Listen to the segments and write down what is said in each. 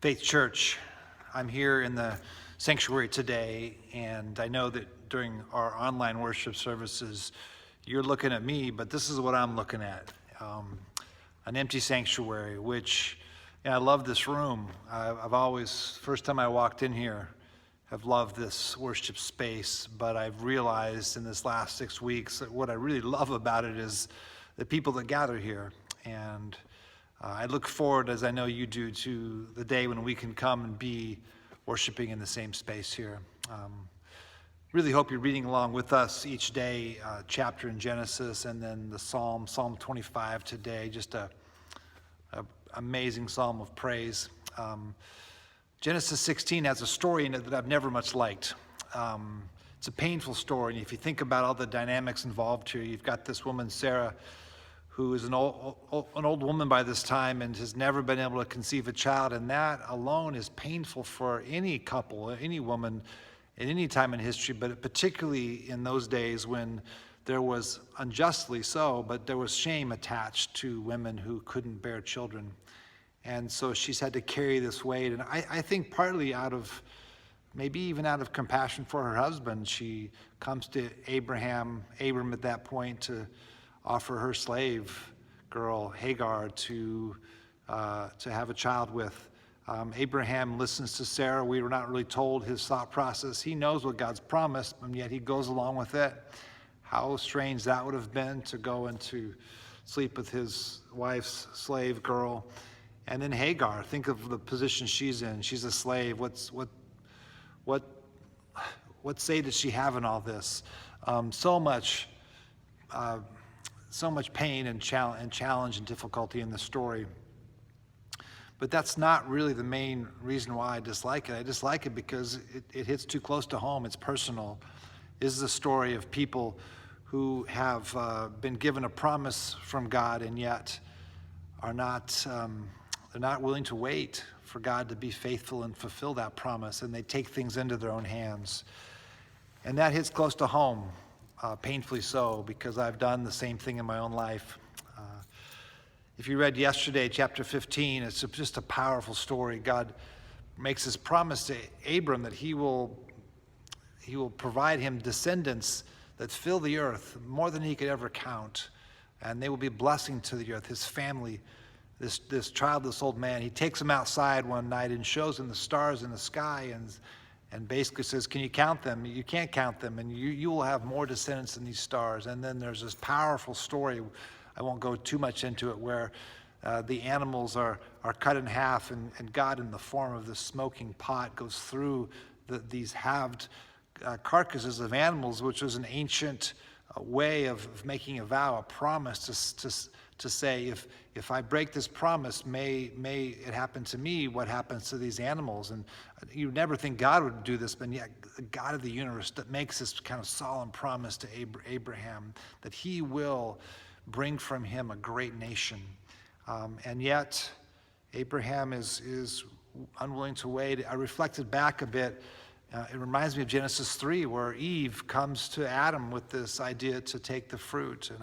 Faith Church, I'm here in the sanctuary today, and I know that during our online worship services, you're looking at me, but this is what I'm looking at. An empty sanctuary, which, and I love this room. I've always, first time I walked in here, have loved this worship space, but I've realized in this last 6 weeks that what I really love about it is the people that gather here. And I look forward, as I know you do, to the day when we can come and be worshiping in the same space here. Really hope you're reading along with us each day, chapter in Genesis, and then the Psalm 25 today, just a amazing psalm of praise. Genesis 16 has a story in it that I've never much liked. It's a painful story, and if you think about all the dynamics involved here, you've got this woman, Sarah, who is an old woman by this time and has never been able to conceive a child, and that alone is painful for any couple, any woman, at any time in history, but particularly in those days when there was, unjustly so, but there was shame attached to women who couldn't bear children. And so she's had to carry this weight, and I think partly out of, maybe even out of compassion for her husband, she comes to Abram at that point, to offer her slave girl Hagar to have a child with. Abraham listens to Sarah. We were not really told his thought process. He knows what God's promised, and yet he goes along with it. How strange that would have been to go and to sleep with his wife's slave girl. And then Hagar, think of the position she's in. She's a slave. What say does she have in all this? So much pain and challenge and difficulty in the story. But that's not really the main reason why I dislike it. I dislike it because it hits too close to home. It's personal. This is a story of people who have been given a promise from God and yet are not they're not willing to wait for God to be faithful and fulfill that promise, and they take things into their own hands. And that hits close to home. Painfully so, because I've done the same thing in my own life. If you read yesterday, chapter 15, it's just a powerful story. God makes his promise to Abram that he will provide him descendants that fill the earth more than he could ever count, and they will be a blessing to the earth. His family, this childless old man, he takes him outside one night and shows him the stars in the sky and basically says, can you count them? You can't count them, and you will have more descendants than these stars. And then there's this powerful story, I won't go too much into it, where the animals are cut in half, and God, in the form of this smoking pot, goes through these halved carcasses of animals, which was an ancient way of making a vow, a promise to say, if I break this promise, may it happen to me what happens to these animals. And you never think God would do this, but yet the God of the universe that makes this kind of solemn promise to Abraham that he will bring from him a great nation. And yet Abraham is unwilling to wait. I reflected back a bit. It reminds me of Genesis 3, where Eve comes to Adam with this idea to take the fruit. And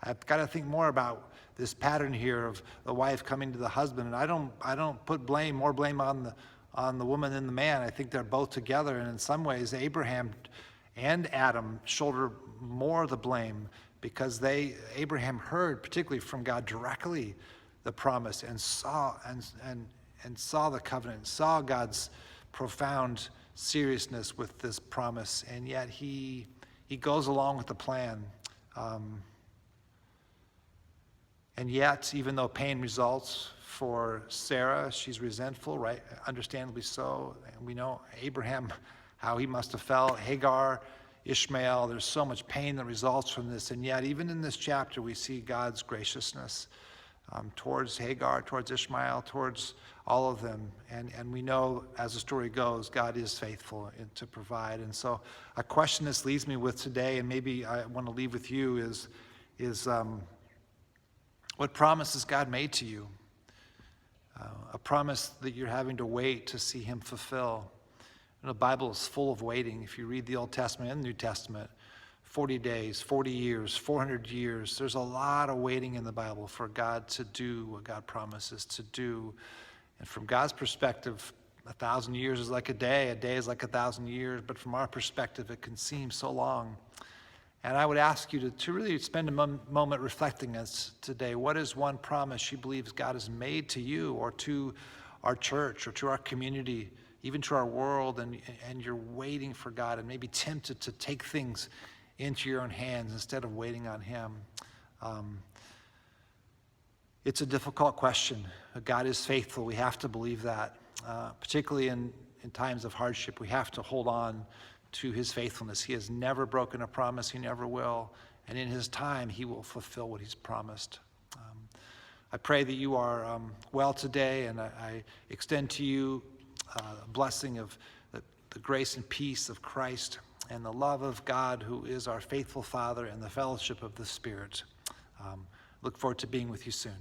I've got to think more about this pattern here of the wife coming to the husband. And I don't put more blame on the woman than the man. I think they're both together. And in some ways, Abraham and Adam shoulder more of the blame, because Abraham heard, particularly from God directly, the promise and saw the covenant, saw God's profound seriousness with this promise, and yet he goes along with the plan. And yet, even though pain results for Sarah, she's resentful, right? Understandably so. And we know Abraham, how he must have felt. Hagar, Ishmael, there's so much pain that results from this. And yet, even in this chapter, we see God's graciousness towards Hagar, towards Ishmael, towards all of them. And we know, as the story goes, God is faithful to provide. And so a question this leaves me with today, and maybe I want to leave with you, is what promise has God made to you? A promise that you're having to wait to see him fulfill. And the Bible is full of waiting. If you read the Old Testament and the New Testament, 40 days, 40 years, 400 years. There's a lot of waiting in the Bible for God to do what God promises to do. And from God's perspective, 1,000 years is like a day is like 1,000 years, but from our perspective, it can seem so long. And I would ask you to really spend a moment reflecting as today. What is one promise you believe God has made to you or to our church or to our community, even to our world, and you're waiting for God and maybe tempted to take things into your own hands instead of waiting on him? It's a difficult question. God is faithful. We have to believe that. Particularly in times of hardship, we have to hold on to his faithfulness. He has never broken a promise. He never will. And in his time, he will fulfill what he's promised. I pray that you are well today, and I extend to you a blessing of the grace and peace of Christ and the love of God, who is our faithful Father, and the fellowship of the Spirit. Look forward to being with you soon.